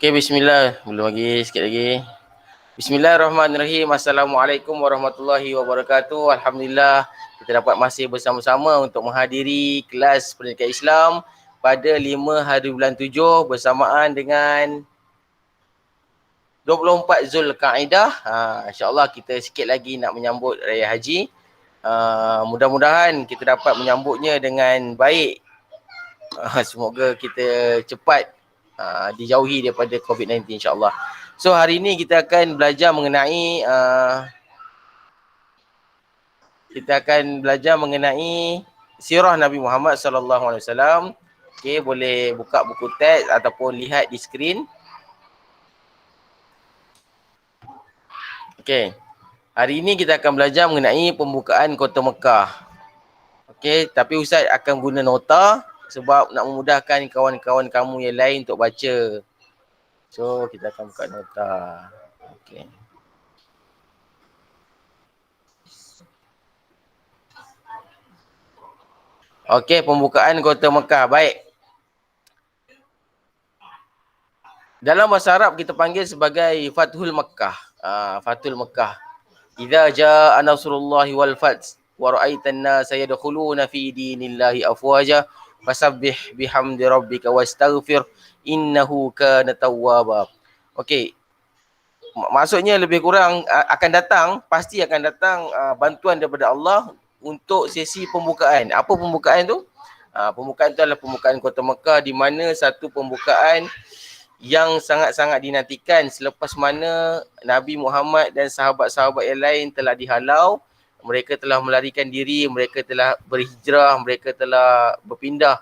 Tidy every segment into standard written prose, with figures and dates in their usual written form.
Okey, bismillah. Belum lagi, sikit lagi. Bismillahirrahmanirrahim. Assalamualaikum warahmatullahi wabarakatuh. Alhamdulillah, kita dapat masih bersama-sama untuk menghadiri kelas pendidikan Islam pada 5 hari bulan 7 bersamaan dengan 24 Zulkaidah. InsyaAllah kita sikit lagi nak menyambut Raya Haji. Mudah-mudahan kita dapat menyambutnya dengan baik. Semoga kita cepat dijauhi daripada COVID-19 insyaAllah. So hari ini kita akan belajar mengenai sirah Nabi Muhammad sallallahu alaihi wasallam. Okey, boleh buka buku teks ataupun lihat di skrin. Okey. Hari ini kita akan belajar mengenai pembukaan Kota Mekah. Okey, tapi Ustaz akan guna nota sebab nak memudahkan kawan-kawan kamu yang lain untuk baca. So, kita akan buka nota. Okey. Okey, pembukaan Kota Mekah. Baik. Dalam bahasa Arab kita panggil sebagai Fathul Mekah. Fathul Mekah. Idza jaa nasrullahi wal fath wa ra'aitan nasa yadkhuluna fi dinillahi afwaja fasabbih bihamdi rabbika wastaghfir innahu kana tawwaba. Okey. Maksudnya lebih kurang pasti akan datang bantuan daripada Allah untuk sesi pembukaan. Apa pembukaan tu? Pembukaan tu adalah pembukaan Kota Mekah, di mana satu pembukaan yang sangat-sangat dinantikan selepas mana Nabi Muhammad dan sahabat-sahabat yang lain telah dihalau, mereka telah melarikan diri, mereka telah berhijrah, mereka telah berpindah.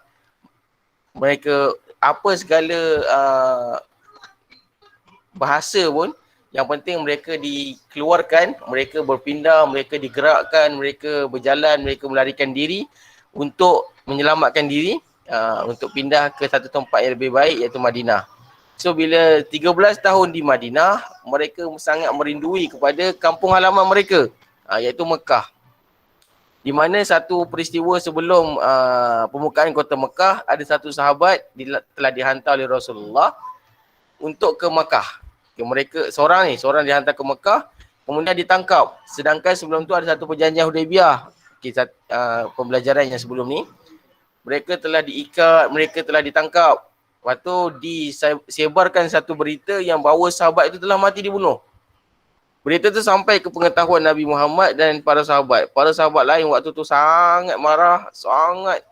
Mereka apa segala bahasa pun, yang penting mereka dikeluarkan, mereka berpindah, mereka digerakkan, mereka berjalan, mereka melarikan diri untuk menyelamatkan diri, untuk pindah ke satu tempat yang lebih baik iaitu Madinah. So bila 13 tahun di Madinah, mereka sangat merindui kepada kampung halaman mereka, iaitu Mekah. Di mana satu peristiwa sebelum pembukaan Kota Mekah, ada satu sahabat telah dihantar oleh Rasulullah untuk ke Mekah. Mereka seorang dihantar ke Mekah, kemudian ditangkap. Sedangkan sebelum tu ada satu perjanjian Hudaibiyah. Pembelajaran yang sebelum ni, mereka telah diikat, mereka telah ditangkap. Lepas tu disebarkan satu berita yang bahawa sahabat itu telah mati dibunuh. Berita tu sampai ke pengetahuan Nabi Muhammad dan para sahabat. Para sahabat lain waktu tu sangat marah, sangat.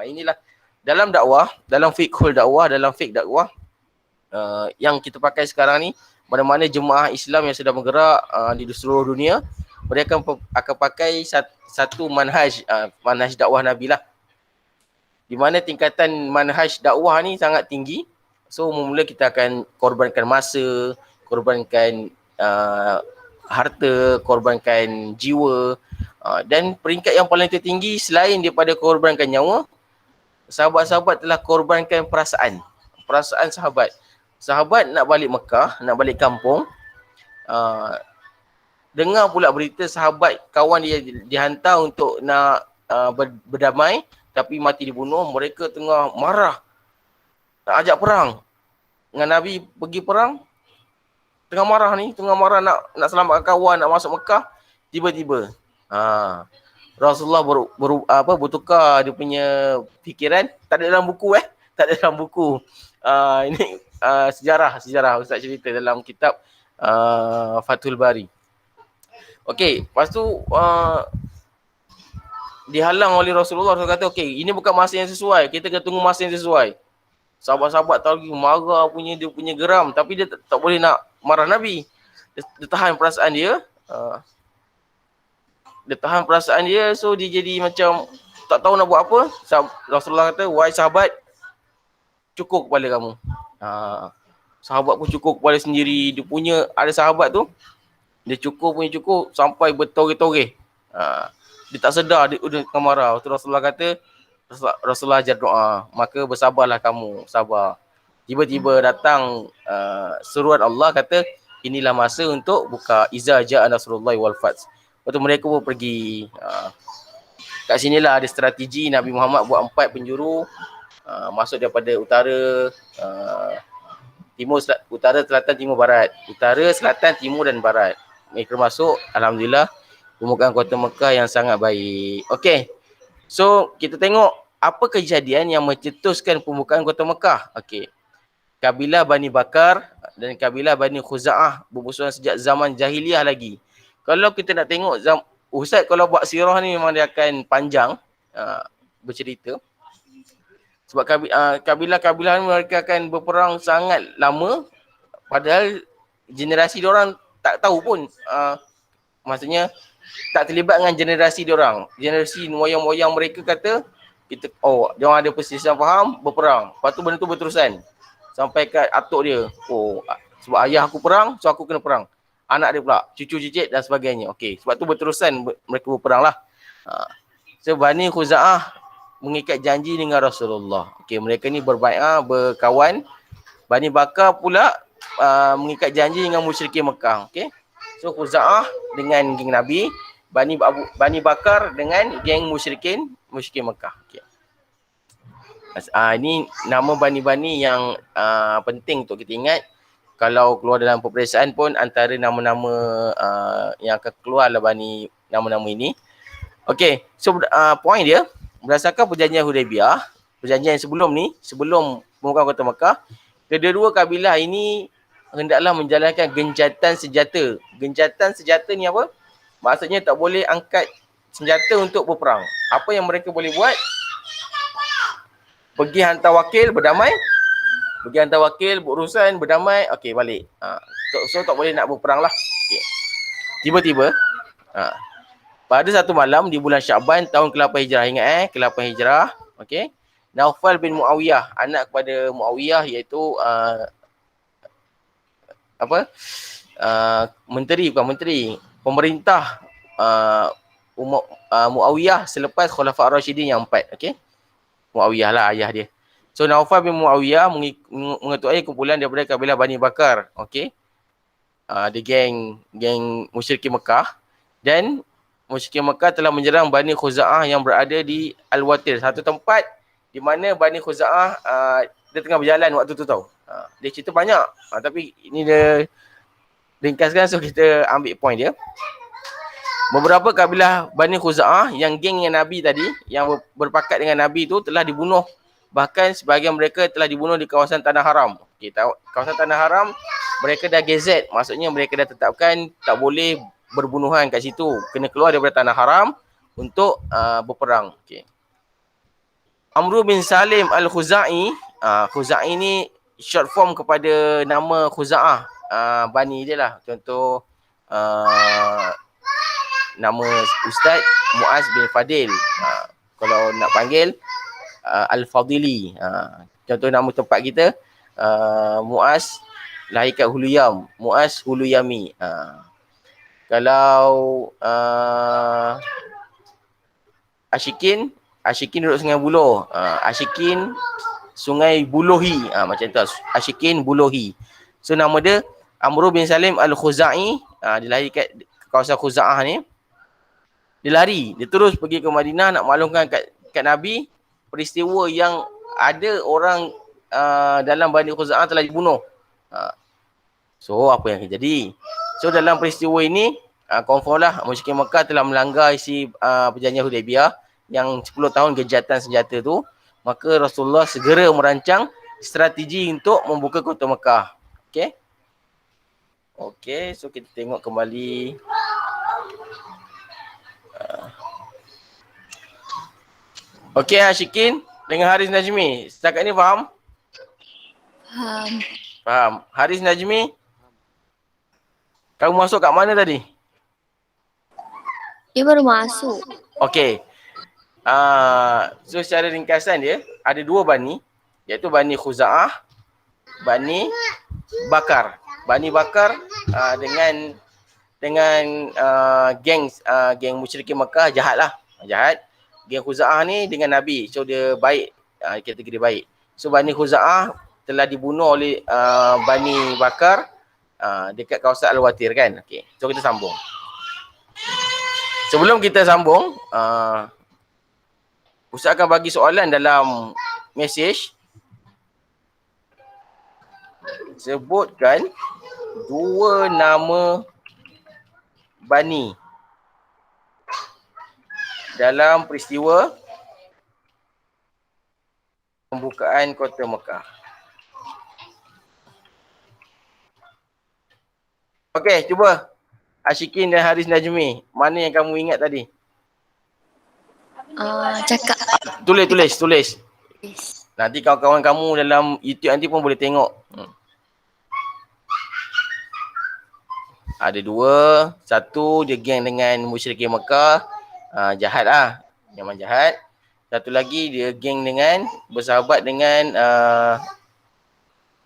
Inilah dalam dakwah, dalam fiqhul dakwah, dalam fiqh dakwah yang kita pakai sekarang ni, mana-mana jemaah Islam yang sedang bergerak di seluruh dunia, mereka akan pakai satu manhaj dakwah Nabi lah. Di mana tingkatan manhaj dakwah ni sangat tinggi. So mula kita akan korbankan masa, korbankan harta, korbankan jiwa, dan peringkat yang paling tertinggi selain daripada korbankan nyawa, sahabat-sahabat telah korbankan perasaan sahabat. Sahabat nak balik Mekah, nak balik kampung, dengar pula berita sahabat kawan dia dihantar untuk nak berdamai, tapi mati dibunuh. Mereka tengah marah, nak ajak perang dengan Nabi, pergi perang. Tengah marah nak selamatkan kawan, nak masuk Mekah. Tiba-tiba Rasulullah bertukar dia punya fikiran. Tak ada dalam buku tak ada dalam buku. Ini sejarah Ustaz cerita dalam kitab Fathul Bari. Okey, lepas tu dihalang oleh Rasulullah. Rasulullah kata, okey, ini bukan masa yang sesuai. Kita kena tunggu masa yang sesuai. Sahabat-sahabat tahu lagi marah, dia punya geram. Tapi dia tak boleh nak marah Nabi. Dia tahan perasaan dia. So dia jadi macam tak tahu nak buat apa. Rasulullah kata, wahai sahabat, cukup kepala kamu. Sahabat pun cukup kepala sendiri. Dia punya, ada sahabat tu, dia cukup sampai bertoreh-toreh. Dia tak sedar dia udah marah. Waktu Rasulullah kata, Rasulullah ajar doa, maka bersabarlah kamu, sabar. Tiba-tiba datang seruan Allah, kata inilah masa untuk buka, iza ja'a nasrullahi wal fath. Waktu mereka pun pergi. Kat sinilah ada strategi Nabi Muhammad buat 4 penjuru, masuk daripada utara, Utara, selatan, timur, barat. Utara, selatan, timur dan barat. Mereka masuk, alhamdulillah, pembukaan Kota Mekah yang sangat baik. Okey. So, kita tengok apa kejadian yang mencetuskan pembukaan Kota Mekah. Okey. Kabilah Bani Bakar dan kabilah Bani Khuza'ah bermusuhan sejak zaman jahiliah lagi. Kalau kita nak tengok, Ustaz kalau buat sirah ni memang dia akan panjang bercerita. Sebab kabilah-kabilah mereka akan berperang sangat lama, padahal generasi diorang tak tahu pun. Maksudnya tak terlibat dengan generasi diorang. Generasi moyang-moyang mereka kata, diorang ada perselisihan faham, berperang. Lepas tu benda tu berterusan. Sampai kat atuk dia. Sebab ayah aku perang, so aku kena perang. Anak dia pula, cucu cicit dan sebagainya. Okey, sebab tu berterusan mereka berperang lah. So Bani Khuza'ah mengikat janji dengan Rasulullah. Okey, mereka ni berbai'ah, berkawan. Bani Bakar pula mengikat janji dengan musyrikin Mekah. Okey. So Khuza'ah dengan geng Nabi, Bani Bakar dengan geng musyrikin Mekah. Okey. Ini nama bani-bani yang penting untuk kita ingat. Kalau keluar dalam peperiksaan pun antara nama-nama yang akan keluar adalah nama-nama ini. Okey, so point dia, berdasarkan perjanjian Hudaibiyah, perjanjian yang sebelum ni, sebelum pembukaan Kota Mekah, kedua-dua kabilah ini hendaklah menjalankan gencatan senjata. Gencatan senjata ni apa? Maksudnya tak boleh angkat senjata untuk berperang. Apa yang mereka boleh buat? Pergi hantar wakil, berdamai. Pergi hantar wakil, berurusan, berdamai. Okey, balik. So tak boleh nak berperang lah. Okay. Tiba-tiba, pada satu malam di bulan Syaban tahun ke-8 Hijrah. Ingat ke-8 Hijrah. Okey. Naufal bin Muawiyah, anak kepada Muawiyah iaitu pemerintah Muawiyah selepas Khulafa' Ar-Rasyidin yang 4. Okey. Muawiyah lah ayah dia. So Naufal bin Muawiyah mengetuai kumpulan daripada kabilah Bani Bakar. Okey. Dia geng musyrikin Mekah, dan musyrikin Mekah telah menyerang Bani Khuza'ah yang berada di Al-Watir, satu tempat di mana Bani Khuza'ah dia tengah berjalan waktu tu tau. Dia cerita banyak, tapi ini dia ringkaskan, so kita ambil point dia. Beberapa kabilah Bani Khuza'ah yang geng dengan Nabi tadi, yang berpakat dengan Nabi tu telah dibunuh. Bahkan sebahagian mereka telah dibunuh di kawasan Tanah Haram. Okay, kawasan Tanah Haram, mereka dah gazette. Maksudnya mereka dah tetapkan tak boleh berbunuhan kat situ. Kena keluar daripada Tanah Haram untuk berperang. Okay. Amru bin Salim Al-Khuza'i. Khuza'i ni short form kepada nama Khuza'ah. Bani dia lah. Contoh nama Ustaz Muaz bin Fadil. Kalau nak panggil Al-Fadili. Contoh nama tempat kita Muaz lahir kat Huluyam. Muaz Huluyami. Kalau Ashikin duduk Sungai Buloh. Ashikin Sungai Bulohi. Macam tu. Ashikin Bulohi. So nama dia Amru bin Salim Al-Khuza'i. Dia lahir kat kawasan Khuza'ah ni. Dia lari. Dia terus pergi ke Madinah nak maklumkan kat Nabi peristiwa yang ada orang dalam Bani Khuza'ah telah dibunuh. So apa yang terjadi? So dalam peristiwa ini confirm lah musyrikin Mekah telah melanggar isi perjanjian Hudaibiyah yang 10 tahun gejatan senjata tu. Maka Rasulullah segera merancang strategi untuk membuka Kota Mekah. Okey. Okey, so kita tengok kembali. Okey Ashikin dengan Haris Najmi. Setakat ni faham? Faham. Haris Najmi, kamu masuk kat mana tadi? Dia baru masuk. Okey. So secara ringkasan dia, ada dua bani, iaitu Bani Khuza'ah, Bani Bakar. Bani Bakar dengan geng musyrikin Mekah jahat lah. Jahat. Geng Khuza'ah ni dengan Nabi. So dia baik. Kategori baik. So Bani Khuza'ah telah dibunuh oleh Bani Bakar dekat kawasan Al-Watir kan. Okay. So kita sambung. Sebelum kita sambung, Ustaz akan bagi soalan dalam message. Sebutkan 2 nama bani dalam peristiwa pembukaan kota Mekah. Okey, cuba. Ashikin dan Haris Najmi. Mana yang kamu ingat tadi? Cakap. Tulis. Yes. Nanti kawan-kawan kamu dalam YouTube nanti pun boleh tengok. Ada 2. Satu dia geng dengan musyrikin Mekah. Jahat lah. Memang jahat. Satu lagi dia geng dengan bersahabat dengan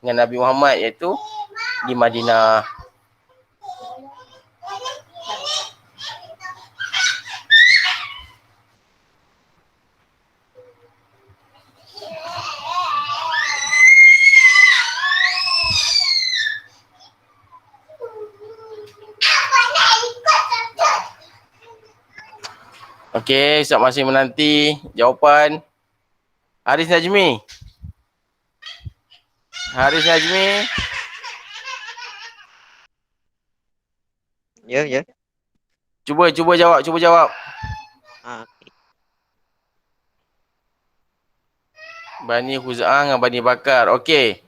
Nabi Muhammad, iaitu di Madinah. Okey, Ustaz masih menanti jawapan. Haris Najmi. Ya. Cuba jawab. Okay. Bani Khuza'ah dengan Bani Bakar. Okey.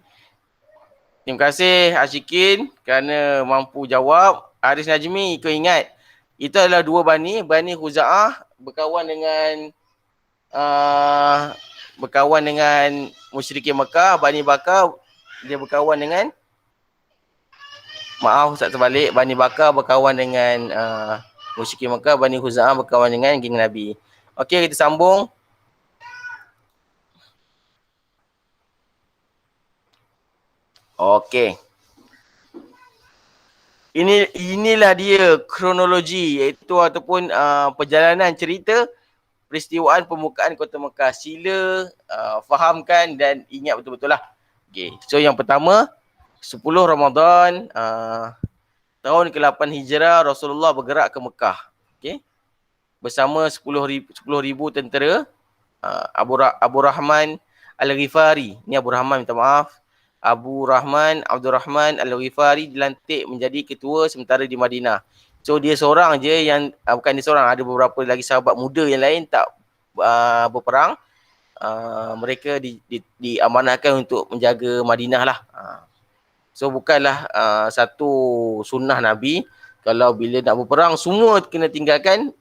Terima kasih Ashikin kerana mampu jawab. Haris Najmi, kau ingat itu adalah 2 bani. Bani Khuza'ah berkawan dengan musyrikin Mekah. Bani Bakar dia berkawan dengan Ustaz terbalik. Bani Bakar berkawan dengan musyrikin Mekah. Bani Khuza'ah berkawan dengan geng Nabi. Okey, kita sambung. Okey. Inilah dia kronologi, iaitu ataupun perjalanan cerita peristiwaan pembukaan kota Mekah. Sila fahamkan dan ingat betul-betul lah. Okay. So yang pertama, 10 Ramadan tahun ke-8 Hijrah, Rasulullah bergerak ke Mekah. Okay. Bersama 10,000 tentera. Abu Rahman Al-Ghifari. Ni Abu Rahman, minta maaf. Abu Rahman Abdurrahman Al-Ghifari dilantik menjadi ketua sementara di Madinah. So dia seorang je yang, bukan dia seorang, ada beberapa lagi sahabat muda yang lain tak berperang. Mereka diamanahkan untuk menjaga Madinah lah. So bukanlah satu sunnah Nabi, kalau bila nak berperang semua kena tinggalkan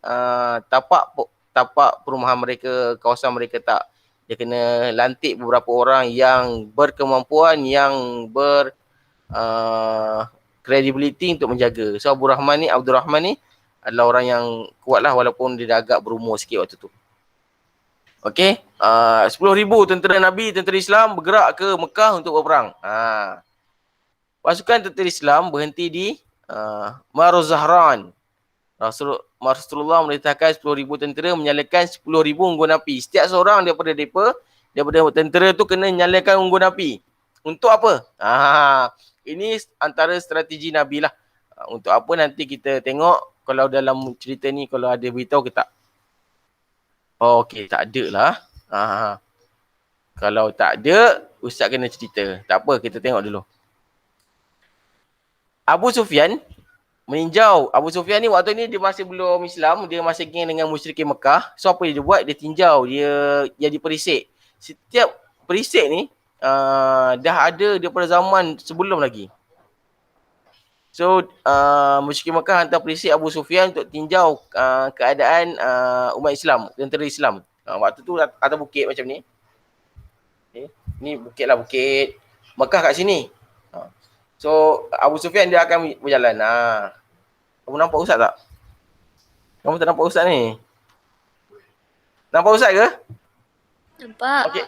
tapak perumahan mereka, kawasan mereka, tak. Dia kena lantik beberapa orang yang berkemampuan, yang credibility untuk menjaga. So Abdul Rahman ni adalah orang yang kuat lah, walaupun dia dah agak berumur sikit waktu tu. Okey, 10,000 tentera Nabi, tentera Islam bergerak ke Mekah untuk berperang. Pasukan tentera Islam berhenti di Maruz Zahran. Rasulullah merintahkan 10,000 tentera menyalakan 10,000 unggun api. Setiap seorang daripada tentera tu kena nyalakan unggun api. Untuk apa? Ini antara strategi Nabi lah. Untuk apa nanti kita tengok kalau dalam cerita ni, kalau ada beritahu ke tak. Okey, tak ada lah. Kalau tak ada, Ustaz kena cerita. Tak apa, kita tengok dulu. Abu Sufyan meninjau. Abu Sufyan ni waktu ni dia masih belum Islam, dia masih geng dengan musyrikin Mekah. So apa dia buat? Dia tinjau, dia jadi perisik. Setiap perisik ni dah ada daripada zaman sebelum lagi. So musyrikin Mekah hantar perisik Abu Sufyan untuk tinjau keadaan umat Islam, tentera Islam. Waktu tu atas bukit macam ni. Ni bukit lah, bukit Mekah kat sini. So Abu Sufyan dia akan berjalan. Kamu nampak Ustaz tak? Kamu tak nampak Ustaz ni? Nampak Ustaz ke? Nampak. Okey.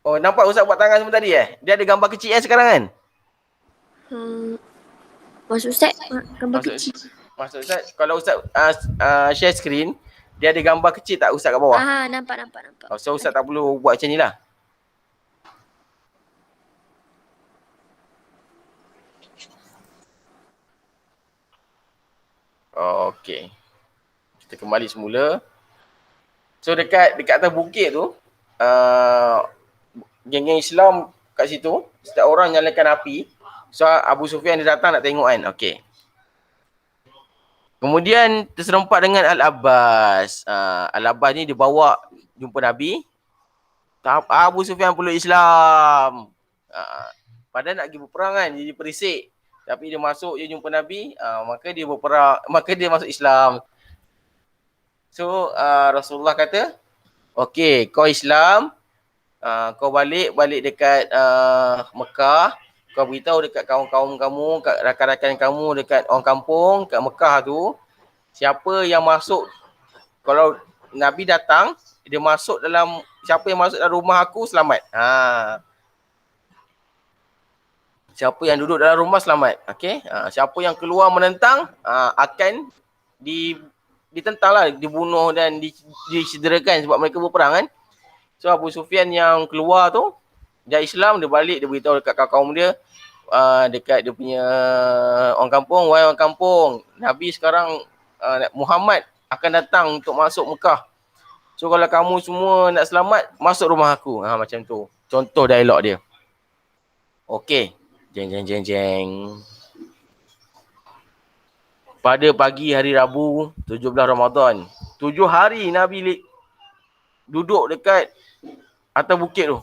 Oh, nampak Ustaz buat tangan semua tadi Dia ada gambar kecil sekarang kan? Maksud Ustaz gambar kecil. Maksud Ustaz, kalau Ustaz share screen, dia ada gambar kecil tak Ustaz kat bawah? Nampak. So Ustaz tak perlu buat macam ni lah. Okey. Kita kembali semula. So dekat atas bukit tu, geng-geng Islam kat situ, setiap orang nyalakan api. So Abu Sufyan dia datang nak tengok kan. Okey. Kemudian terserempak dengan Al-Abbas. Al-Abbas ni dia bawa jumpa Nabi. Abu Sufyan peluk Islam. Padahal nak pergi berperang kan, jadi perisik. Tapi dia masuk, dia jumpa Nabi, maka dia berperang, maka dia masuk Islam. So Rasulullah kata, okey, kau Islam, kau balik dekat Mekah, kau beritahu dekat kaum-kaum kamu, kat rakan-rakan kamu, dekat orang kampung, kat Mekah tu, siapa yang masuk, kalau Nabi datang, dia masuk dalam, siapa yang masuk dalam rumah aku selamat. Siapa yang duduk dalam rumah selamat. Okey. Siapa yang keluar menentang akan ditentanglah, dibunuh dan disederakan sebab mereka berperang kan. So Abu Sufyan yang keluar tu, dia Islam, dia balik, dia beritahu dekat kaum dia, dekat dia punya orang kampung, wahai orang kampung, Nabi sekarang Muhammad akan datang untuk masuk Mekah. So kalau kamu semua nak selamat, masuk rumah aku. Macam tu. Contoh dialog dia. Okey. Jeng. Pada pagi hari Rabu, 17 Ramadan. 7 hari Nabi duduk dekat atas bukit tu.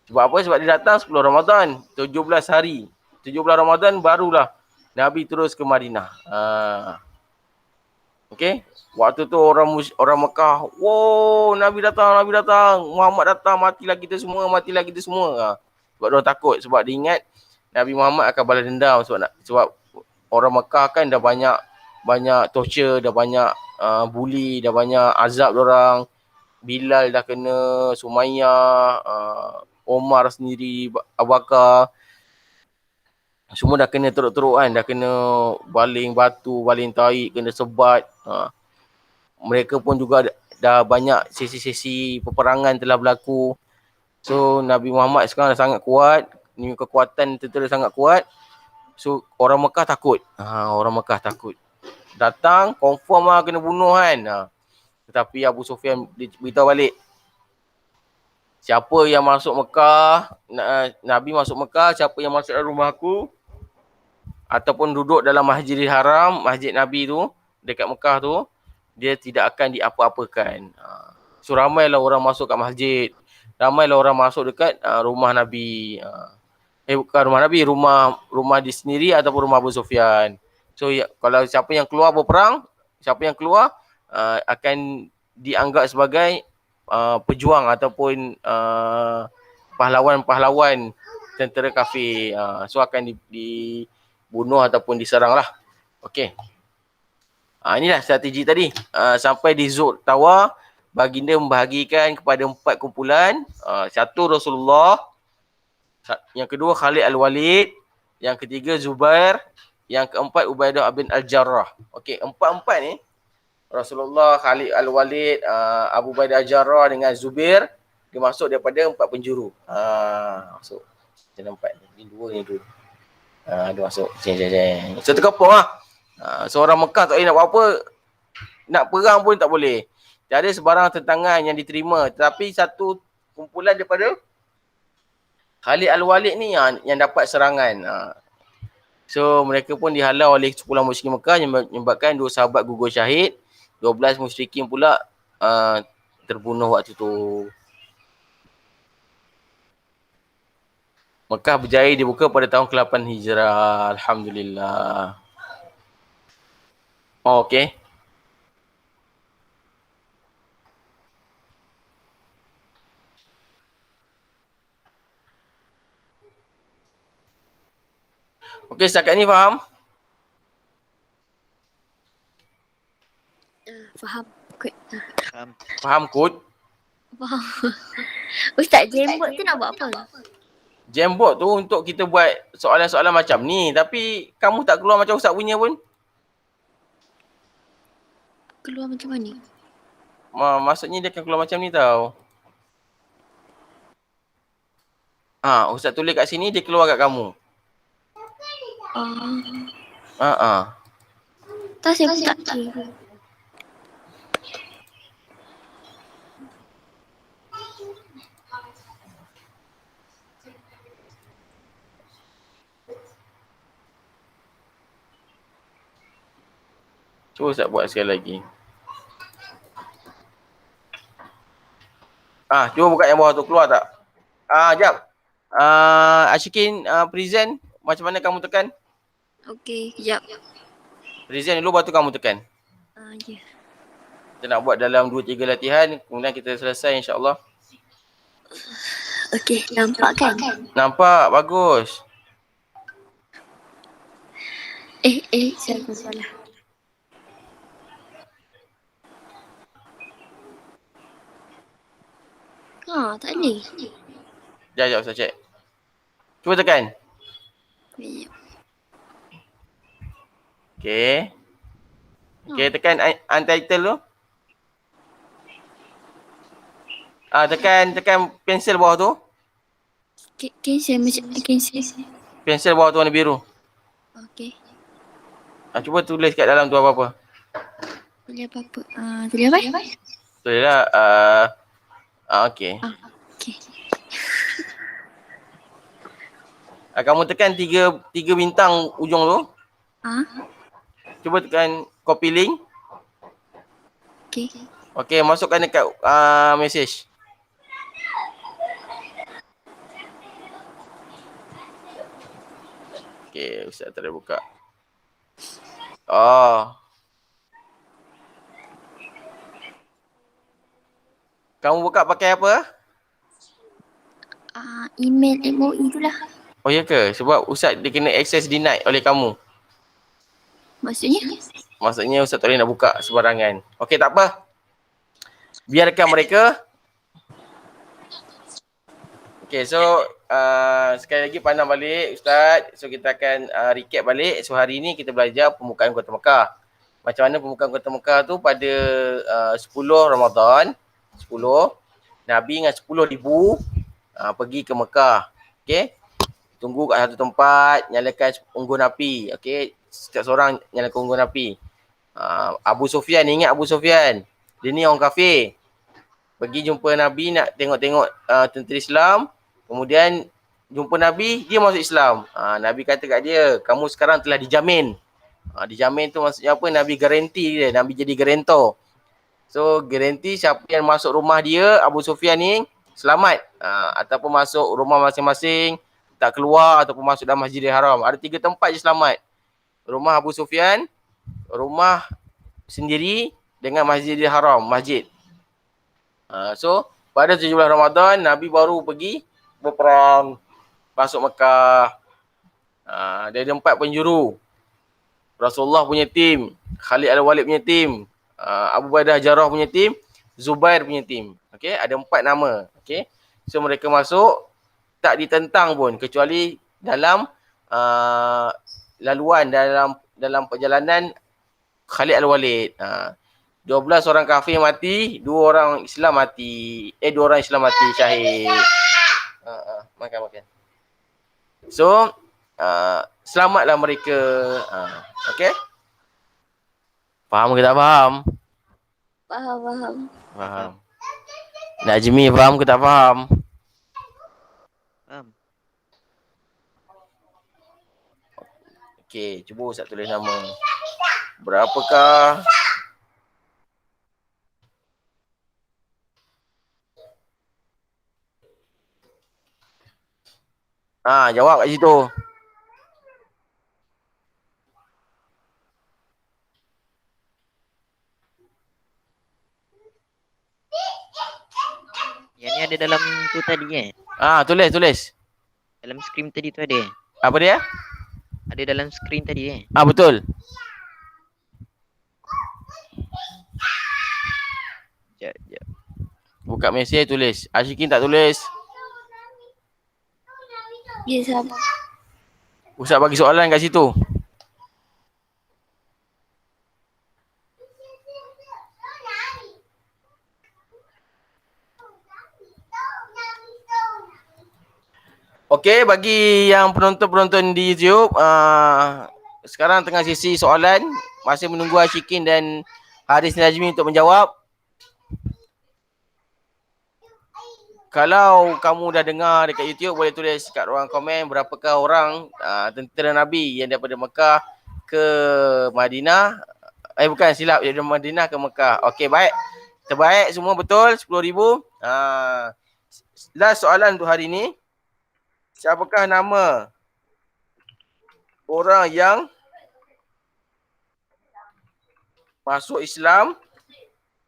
Sebab apa? Sebab dia datang 10 Ramadan. 17 hari. 17 Ramadan barulah Nabi terus ke Madinah. Okey. Waktu tu orang Mekah, wow, Nabi datang, Muhammad datang, matilah kita semua. Sebab dia takut, sebab dia ingat Nabi Muhammad akan balas dendam sebab orang Mekah kan dah banyak torture, dah banyak bully, dah banyak azab orang. Bilal dah kena, Sumayyah, Omar sendiri, Abu Bakar, semua dah kena teruk-teruk kan, dah kena baling batu, baling tahi, kena sebat. Mereka pun juga dah banyak sesi-sesi peperangan telah berlaku. So Nabi Muhammad sekarang dah sangat kuat, ni kekuatan tentera sangat kuat. So orang Mekah takut. Orang Mekah takut. Datang confirm lah kena bunuh kan. Tetapi Abu Sufyan beritahu balik, siapa yang masuk Mekah, Nabi masuk Mekah, siapa yang masuk dalam rumah aku ataupun duduk dalam Masjidil Haram, Masjid Nabi tu dekat Mekah tu, dia tidak akan diapa-apakan. So ramailah orang masuk kat masjid. Ramailah orang masuk dekat rumah Nabi. Bukan rumah Nabi, rumah dia sendiri ataupun rumah Abu Sufyan. So kalau siapa yang keluar berperang, akan dianggap sebagai pejuang ataupun pahlawan-pahlawan tentera kafir. So akan dibunuh ataupun diserang lah. Okey. Inilah strategi tadi. Sampai di Zul Tawa, baginda membahagikan kepada 4 kumpulan. Satu Rasulullah, yang kedua Khalid Al-Walid, yang ketiga Zubair, yang keempat Ubaidah bin Al-Jarrah. Okey, empat-empat ni, Rasulullah, Khalid Al-Walid, Abu Ubaidah Al-Jarrah dengan Zubair, dia masuk daripada 4 penjuru. Masuk. Dia nampak ni dua ni dulu. Dia masuk. Jeng. So terkepung lah. Seorang Mekah tak boleh nak buat apa, nak perang pun tak boleh. Tiada sebarang tentangan yang diterima. Tetapi satu kumpulan daripada Khalid Al-Walid ni yang dapat serangan. So mereka pun dihalau oleh sepulang musyrik Mekah yang menyebabkan 2 sahabat gugur syahid. 12 musyrikin pula terbunuh waktu tu. Mekah berjaya dibuka pada tahun ke-8 Hijrah. Alhamdulillah. Okey. Okey, setakat ni faham? Faham. Faham. Kod? Faham. Ustaz, jembut tu nak buat apa? Jamboard tu untuk kita buat soalan-soalan macam ni. Tapi kamu tak keluar macam Ustaz punya pun. Keluar macam mana? Maksudnya dia akan keluar macam ni tau. Ustaz tulis kat sini, dia keluar kat kamu. Tak, saya pun tak kira. Cuba Ustaz buat sekali lagi. Cuba buka yang bawah tu, keluar tak? Jap. Ashikin present, macam mana kamu tekan? Okey, kejap. Present dulu, baru tu kamu tekan. Ya. Kita nak buat dalam 2-3 latihan, kemudian kita selesai insyaAllah. Okey, nampak kan? Nampak, bagus. Saya salah. Tak boleh. Sekejap, Ustaz check. Cuba tekan. Kejap. Okay. Okay, tekan untitled tu. Tekan pensel bawah tu. Cancel macam cancel. Pensel bawah tu warna biru. Okey. Cuba tulis kat dalam tu apa-apa. Tulis apa-apa? Tulis apa? Tulis lah. Okay. Okey. Kamu tekan tiga bintang ujung tu. Cuba tekan copy link. Okey. Okay, masukkan dekat message. Okay, Ustaz tak ada buka. Kamu buka pakai apa? Email MOE tu lah. Oh ya ke? Sebab Ustaz dia kena access denied oleh kamu. Maksudnya? Maksudnya Ustaz tak boleh nak buka sembarangan. Okey, tak apa. Biarkan mereka. Okey, so sekali lagi pandang balik Ustaz. So kita akan recap balik. So hari ni kita belajar pembukaan Kota Mekah. Macam mana pembukaan Kota Mekah tu pada 10 Ramadan. 10. Nabi dengan 10,000 pergi ke Mekah. Okey. Tunggu kat satu tempat, nyalakan unggun api. Okey. Setiap seorang nyalakan unggun api. Abu Sufyan, ingat Abu Sufyan. Dia ni orang kafir. Pergi jumpa Nabi nak tengok-tengok tentera Islam. Kemudian jumpa Nabi, dia masuk Islam. Nabi kata kat dia, kamu sekarang telah dijamin. Dijamin tu maksudnya apa? Nabi garanti dia. Nabi jadi garantor. So garanti siapa yang masuk rumah dia, Abu Sufyan ni, selamat. Ataupun masuk rumah masing-masing, tak keluar ataupun masuk dalam Masjidil Haram. Ada 3 tempat je selamat. Rumah Abu Sufyan, rumah sendiri dengan Masjidil Haram, masjid. So pada 17 Ramadan, Nabi baru pergi berperang, masuk Mekah. Dia ada 4 penjuru. Rasulullah punya tim, Khalid Al-Walid punya tim, Abu Baidah Jarrah punya tim, Zubair punya tim. Okey, ada 4 nama. Okey. So mereka masuk, tak ditentang pun kecuali dalam laluan dalam perjalanan Khalid Al-Walid. 12 orang kafir mati, 2 orang Islam mati. 2 orang Islam mati syahid. Makan. So, selamatlah mereka. Okey? Faham ke tak faham? Faham. Najmi faham ke tak faham? Faham. Okey, cuba Ustaz tulis nama. Berapakah jawab kat situ. Yang ni ada dalam tu tadi Tulis. Dalam skrin tadi tu ada. Apa dia? Ada dalam skrin tadi Betul. Sekejap. Buka mesej tulis. Ashikin tak tulis. Ya, sabar. Ustaz bagi soalan kat situ. Okey, bagi yang penonton-penonton di YouTube, sekarang tengah sesi soalan. Masih menunggu Ashikin dan Haris Najmi untuk menjawab. Kalau kamu dah dengar dekat YouTube, boleh tulis kat ruang komen berapakah orang tentera Nabi yang daripada Mekah ke Madinah Bukan, silap. Dari Madinah ke Mekah. Okey, baik. Terbaik semua betul. 10,000. Last soalan untuk hari ni. Siapakah nama orang yang masuk Islam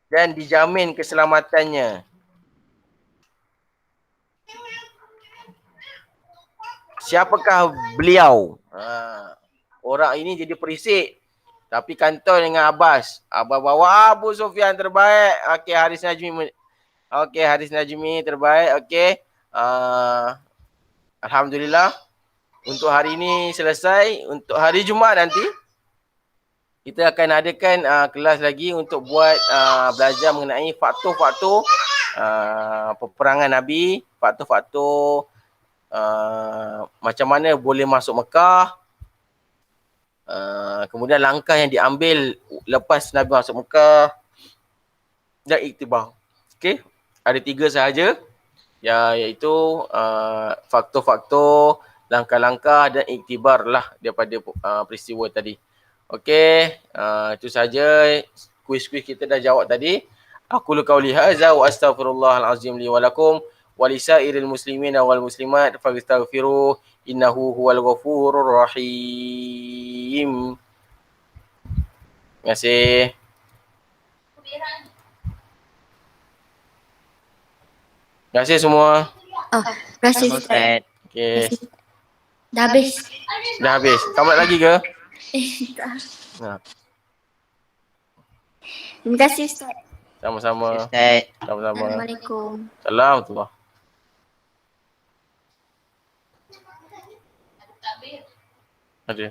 dan dijamin keselamatannya? Siapakah beliau? Orang ini jadi perisik. Tapi kantoi dengan Abbas. Abbas bawa Abu Sufyan terbaik. Okey, Haris Najmi. Okey, Haris Najmi terbaik. Okey. Alhamdulillah. Untuk hari ini selesai. Untuk hari Jumaat nanti, kita akan adakan kelas lagi untuk buat belajar mengenai faktor-faktor peperangan Nabi. Faktor-faktor macam mana boleh masuk Mekah. Kemudian langkah yang diambil lepas Nabi masuk Mekah dan iktibar. Okey, ada 3 sahaja, iaitu faktor-faktor, langkah-langkah dan iktibar lah daripada peristiwa tadi. Okey, itu saja kuis-kuis kita dah jawab tadi. Aku qauli hadza wa astaghfirullahal azim li wa lakum wa lisairil muslimin wal muslimat fastaghfiruh innahu huwal ghafurur rahim. Terima kasih. Terima kasih semua. Terima kasih Ustaz. Ustaz. Okey, Dah habis. dah habis. Tamat lagi ke? Tak. Nah, Terima kasih Ustaz. sama-sama. Ustaz. Sama-sama. Assalamualaikum. Assalamualaikum. Ada.